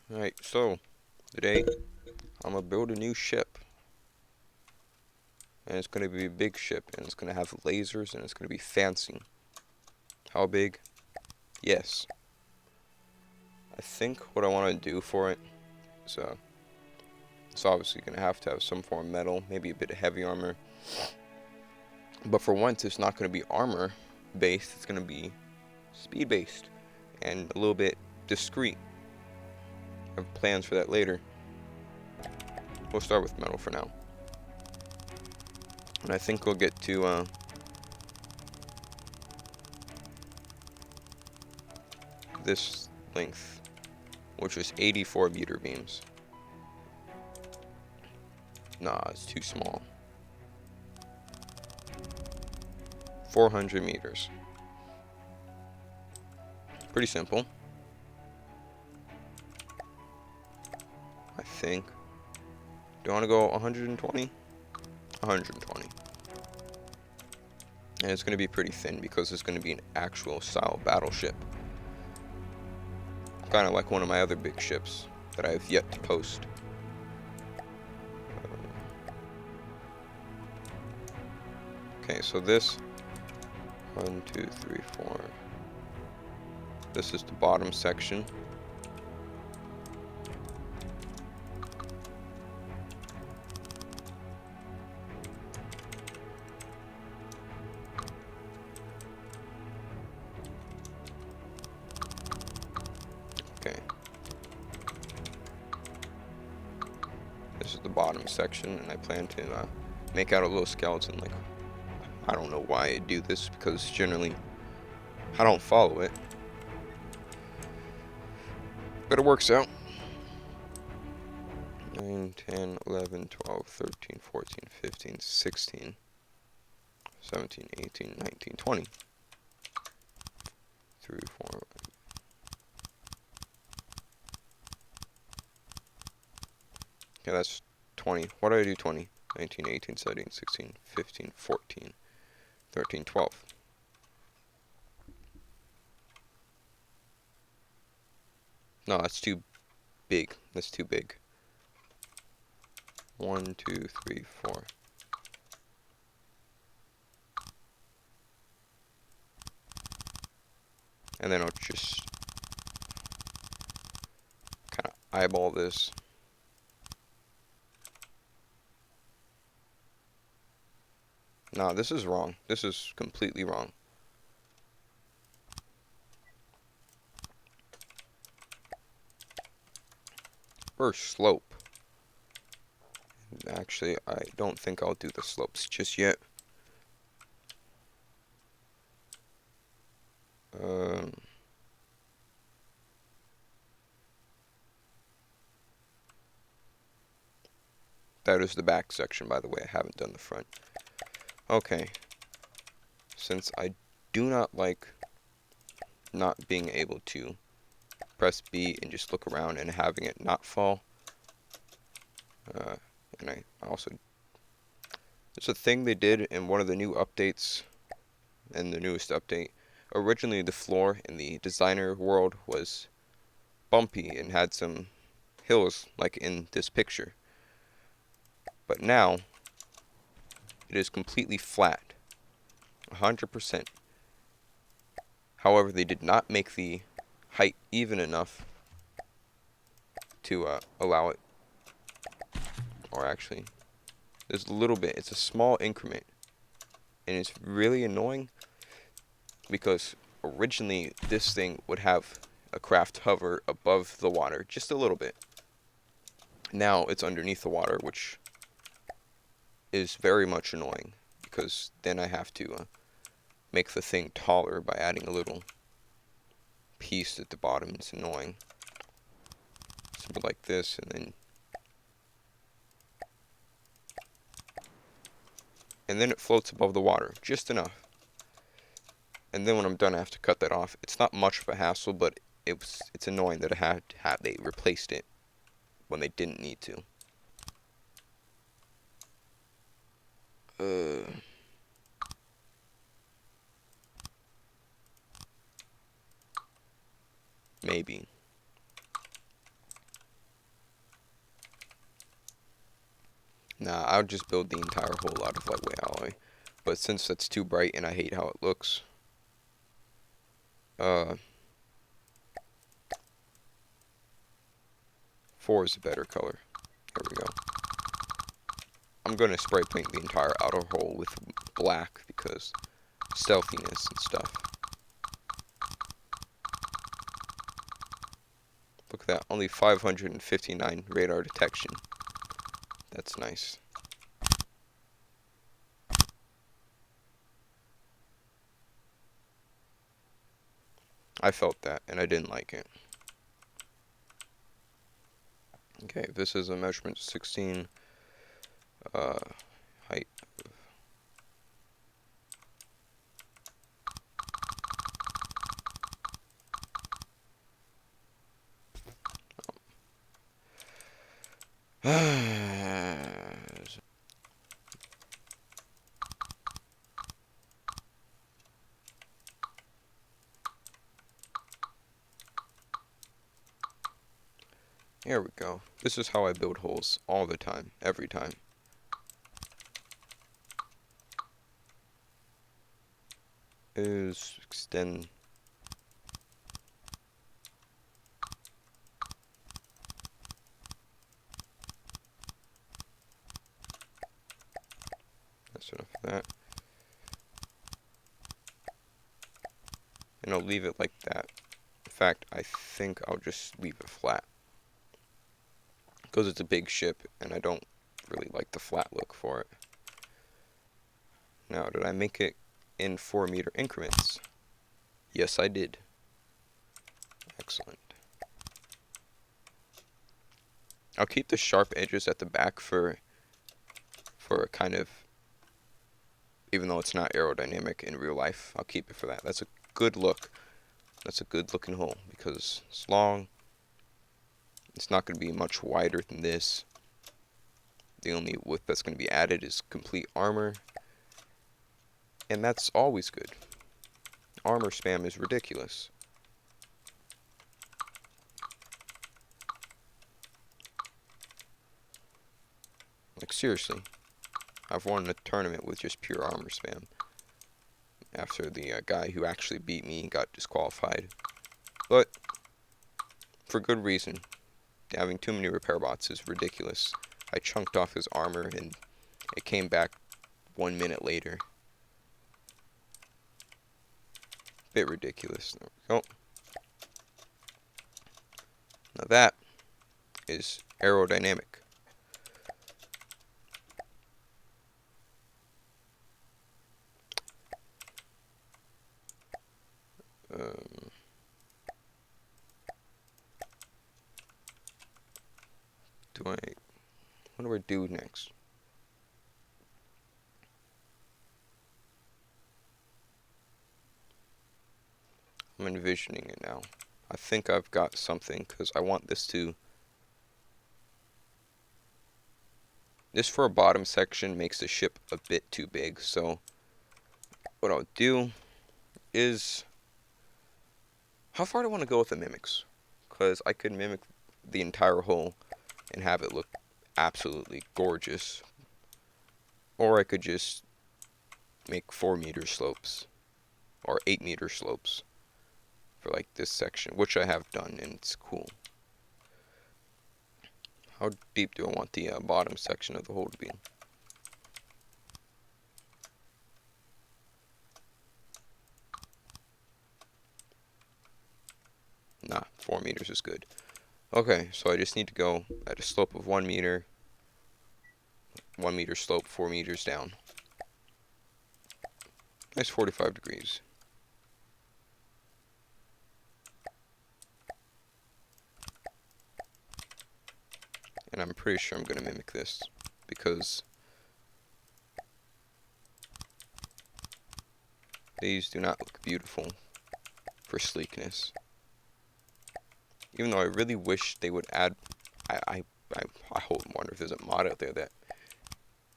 Alright, so today I'm gonna build a new ship. And it's gonna be a big ship, and it's gonna have lasers, and it's gonna be fancy. How big? Yes. I think what I want to do for it is, it's obviously gonna have to have some form of metal, maybe a bit of heavy armor. But for once, it's not gonna be armor based, it's gonna be speed based, and a little bit discreet. I have plans for that later. We'll start with metal for now. And I think we'll get to this length, which is 84 meter beams. Nah, it's too small. 400 meters. Pretty simple. I think. Do I want to go 120? 120. And it's going to be pretty thin because it's going to be an actual style battleship. Kind of like one of my other big ships that I have yet to post. Okay, so this 1, 2, 3, 4. This is the bottom section. Okay. This is the bottom section, and I plan to make out a little skeleton. Like, I don't know why I do this, because generally I don't follow it. But it works out. 9, 10, 11, 12, 13, 14, 15, 16, 17, 18, 19, 20. 3, 4. Okay, that's 20. What did I do 20? 19, 18, 17, 16, 15, 14, 13, 12. No, that's too big. That's too big. 1, 2, 3, 4. And then I'll just kind of eyeball this. No, this is wrong. This is completely wrong. First slope. Actually, I don't think I'll do the slopes just yet. That is the back section, by the way. I haven't done the front. Okay. Since I do not like not being able to press B and just look around and having it not fall, and I also, it's a thing they did in one of the new updates, in the newest update. Originally, the floor in the designer world was bumpy and had some hills, like in this picture. But now, it is completely flat. 100%. However, they did not make the height even enough to allow it. Or actually, there's a little bit. It's a small increment. And it's really annoying because originally this thing would have a craft hover above the water just a little bit. Now it's underneath the water, which is very much annoying because then I have to make the thing taller by adding a little piece at the bottom. It's annoying. Something like this, and then it floats above the water just enough. And then when I'm done, I have to cut that off. It's not much of a hassle, but it's annoying that they replaced it when they didn't need to. Maybe. Nah, I would just build the entire hole out of lightweight alloy. But since that's too bright and I hate how it looks, uh, 4 is a better color. There we go. I'm going to spray paint the entire outer hole with black because stealthiness and stuff. Look at that, only 559 radar detection. That's nice. I felt that, and I didn't like it. Okay, this is a measurement 16, height. Here we go. This is how I build holes all the time, every time. Is extend. That's enough of that. And I'll leave it like that. In fact, I think I'll just leave it flat. Because it's a big ship, and I don't really like the flat look for it. Now, did I make it in 4-meter increments? Yes, I did. Excellent. I'll keep the sharp edges at the back for a kind of, even though it's not aerodynamic in real life, I'll keep it for that. That's a good look. That's a good looking hole because it's long. It's not going to be much wider than this. The only width that's going to be added is complete armor. And that's always good. Armor spam is ridiculous. Like seriously. I've won a tournament with just pure armor spam. After the guy who actually beat me got disqualified. But for good reason. Having too many repair bots is ridiculous. I chunked off his armor and it came back 1 minute later. Bit ridiculous. There we go. Now that is aerodynamic. What do I do next? I'm envisioning it now. I think I've got something because I want this to. This for a bottom section makes the ship a bit too big, so what I'll do is. How far do I want to go with the mimics? Because I could mimic the entire hull and have it look absolutely gorgeous. Or I could just make 4-meter slopes. Or 8-meter slopes. For like this section. Which I have done and it's cool. How deep do I want the bottom section of the hull to be? Nah, 4 meters is good. Okay, so I just need to go at a slope of 1 meter. 1 meter slope, 4 meters down. Nice 45 degrees. And I'm pretty sure I'm going to mimic this because these do not look beautiful for sleekness. Even though I really wish they would add, I wonder if there's a mod out there that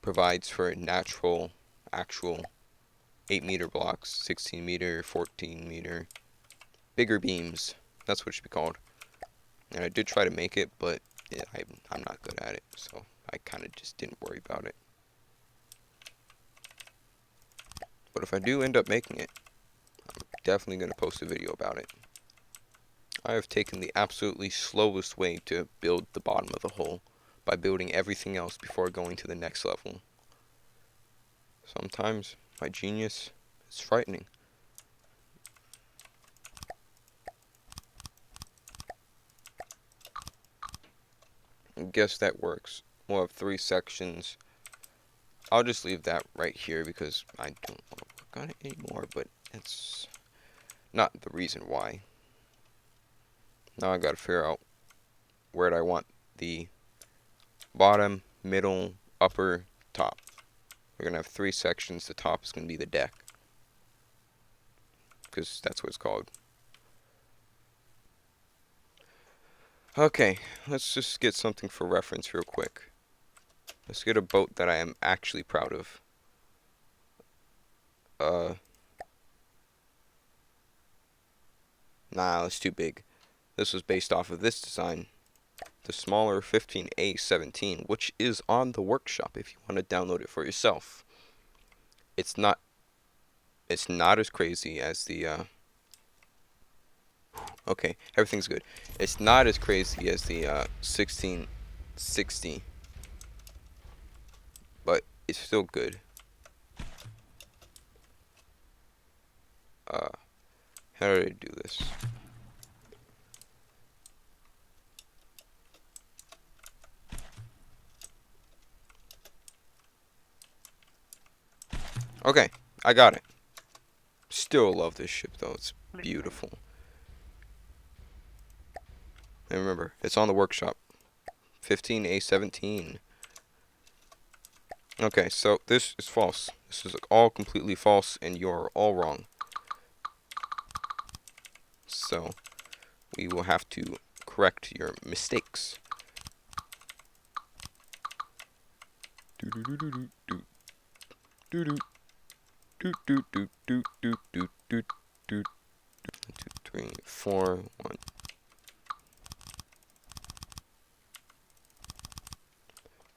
provides for natural, actual 8-meter blocks, 16-meter, 14-meter, bigger beams. That's what it should be called. And I did try to make it, but I'm not good at it, so I kind of just didn't worry about it. But if I do end up making it, I'm definitely going to post a video about it. I have taken the absolutely slowest way to build the bottom of the hole by building everything else before going to the next level. Sometimes my genius is frightening. I guess that works. We'll have 3 sections. I'll just leave that right here because I don't want to work on it anymore, but it's not the reason why. Now I gotta figure out where I want the bottom, middle, upper, top. We're gonna have 3 sections. The top is gonna be the deck, because that's what it's called. Okay, let's just get something for reference real quick. Let's get a boat that I am actually proud of. Nah, that's too big. This was based off of this design. The smaller 15A17, which is on the workshop if you want to download it for yourself. It's not as crazy as the okay, everything's good. It's not as crazy as the 1660, but it's still good. How do I do this? Okay, I got it. Still love this ship though, it's beautiful. And remember, it's on the workshop. 15A17. Okay, so this is false. This is all completely false, and you're all wrong. So, we will have to correct your mistakes. One, two, three, four, one.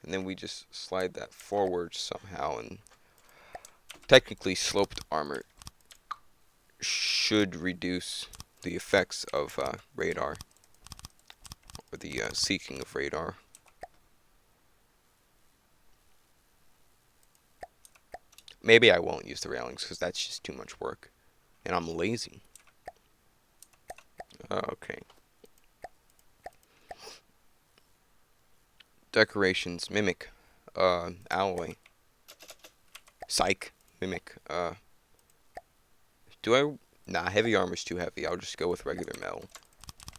And then we just slide that forward somehow, and technically sloped armor should reduce the effects of radar, or the seeking of radar. Maybe I won't use the railings because that's just too much work, and I'm lazy. Okay. Decorations, mimic, alloy, psych, mimic, nah, heavy armor's too heavy. I'll just go with regular metal.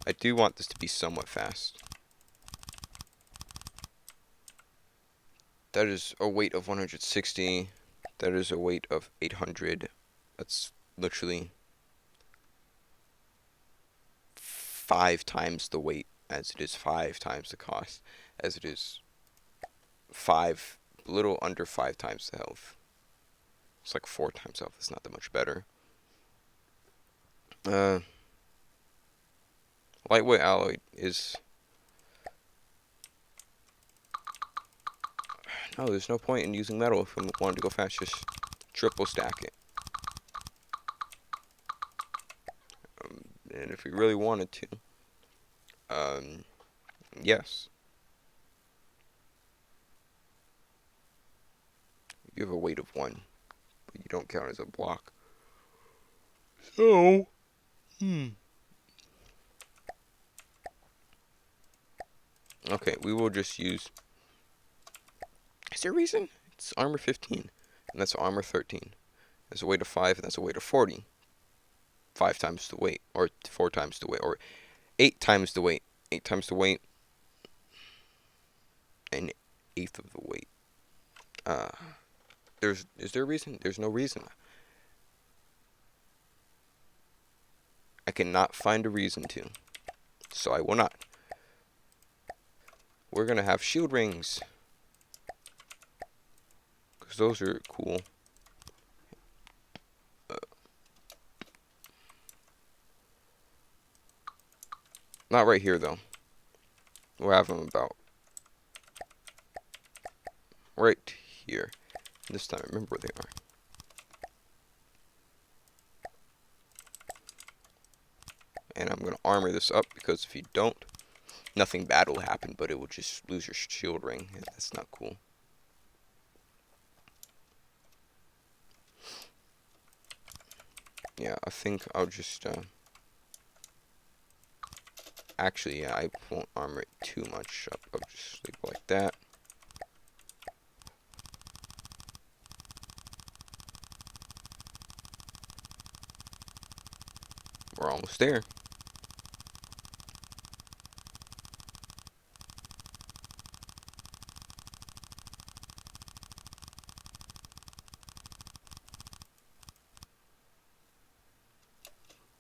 I do want this to be somewhat fast. That is a weight of 160. That is a weight of 800. That's literally 5 times the weight, as it is 5 times the cost, as it is little under 5 times the health. It's like 4 times health. It's not that much better. Lightweight alloy is... No, there's no point in using metal if we wanted to go fast. Just triple stack it. And if we really wanted to, yes. You have a weight of 1, but you don't count as a block. So, okay, we will just use... Is there a reason? It's armor 15, and that's armor 13. That's a weight of 5, and that's a weight of 40. 5 times the weight, or 4 times the weight, or 8 times the weight. 8 times the weight, an eighth of the weight. Is there a reason? There's no reason. I cannot find a reason to, so I will not. We're gonna have shield rings, because those are cool. Not right here, though. We'll have them about right here. This time, I remember where they are. And I'm going to armor this up, because if you don't, nothing bad will happen, but it will just lose your shield ring, and that's not cool. Yeah, I think I'll just, actually, yeah, I won't armor it too much up. I'll just leave it like that. We're almost there.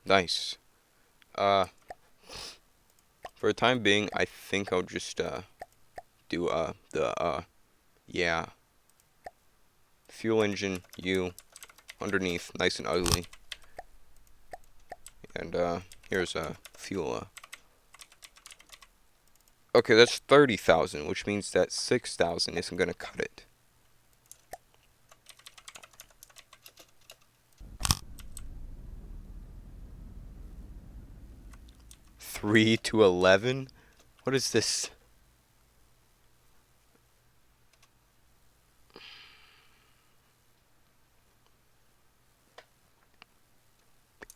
Nice. For the time being, I think I'll just, do, yeah, fuel engine, underneath, nice and ugly. And, here's, fuel, Okay, that's 30,000, which means that 6,000 isn't gonna cut it. Three to 11? What is this?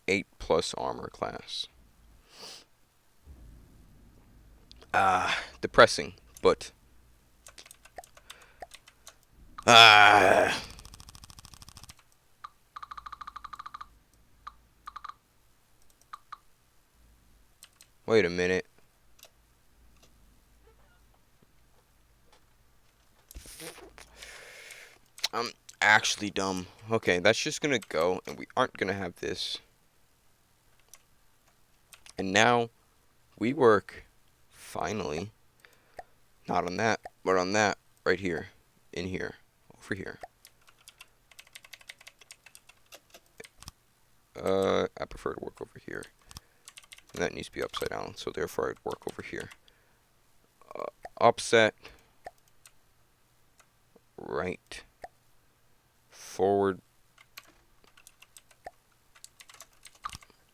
Eight plus armor class. Depressing, but ah. Wait a minute. I'm actually dumb. Okay, that's just gonna go, and we aren't gonna have this. And now we work, finally, not on that, but on that right here, in here, over here. I prefer to work over here. And that needs to be upside down, so therefore I'd work over here. Offset, right, forward,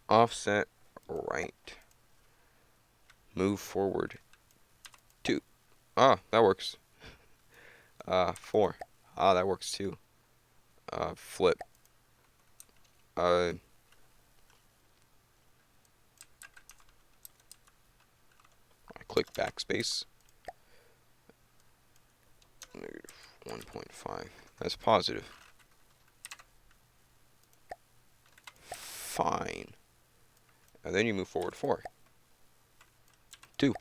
offset, right, move forward, 2. Ah, that works. 4. Ah, that works too. Flip. I click backspace. Negative 1.5. That's positive. Fine. And then you move forward 4. 2.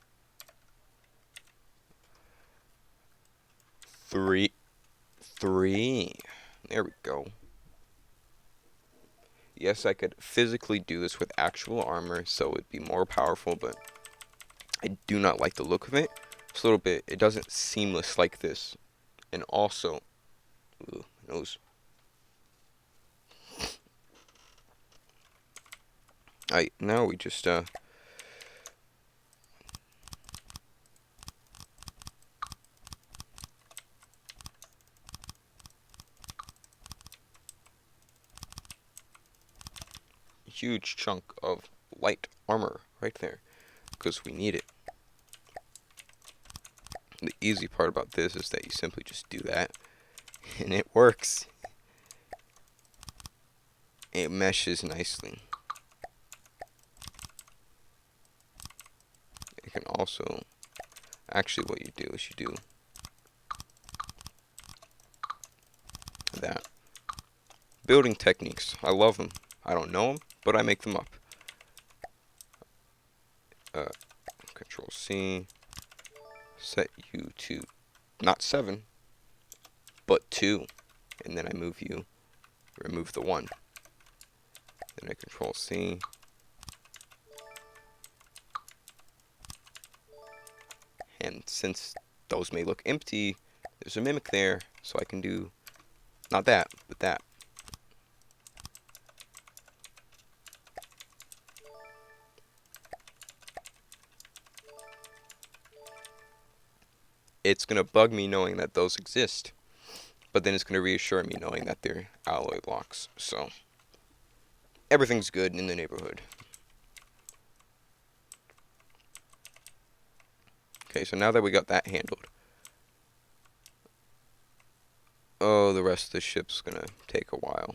3. 3. There we go. Yes, I could physically do this with actual armor, so it'd be more powerful, but I do not like the look of it. It's a little bit, it doesn't seamless like this. And also, ooh, my nose. Alright, now we just, huge chunk of light armor right there, because we need it. The easy part about this is that you simply just do that, and it works. It meshes nicely. It can also, actually what you do is you do that. Building techniques, I love them. I don't know them, but I make them up. Control C, set you to not 7, but 2, and then I move you, remove the 1. Then I Control C, and since those may look empty, there's a mimic there, so I can do not that, but that. it's going to bug me knowing that those exist, but then it's going to reassure me knowing that they're alloy locks. So everything's good in the neighborhood. Okay, so now that we got that handled, oh, the rest of the ship's going to take a while.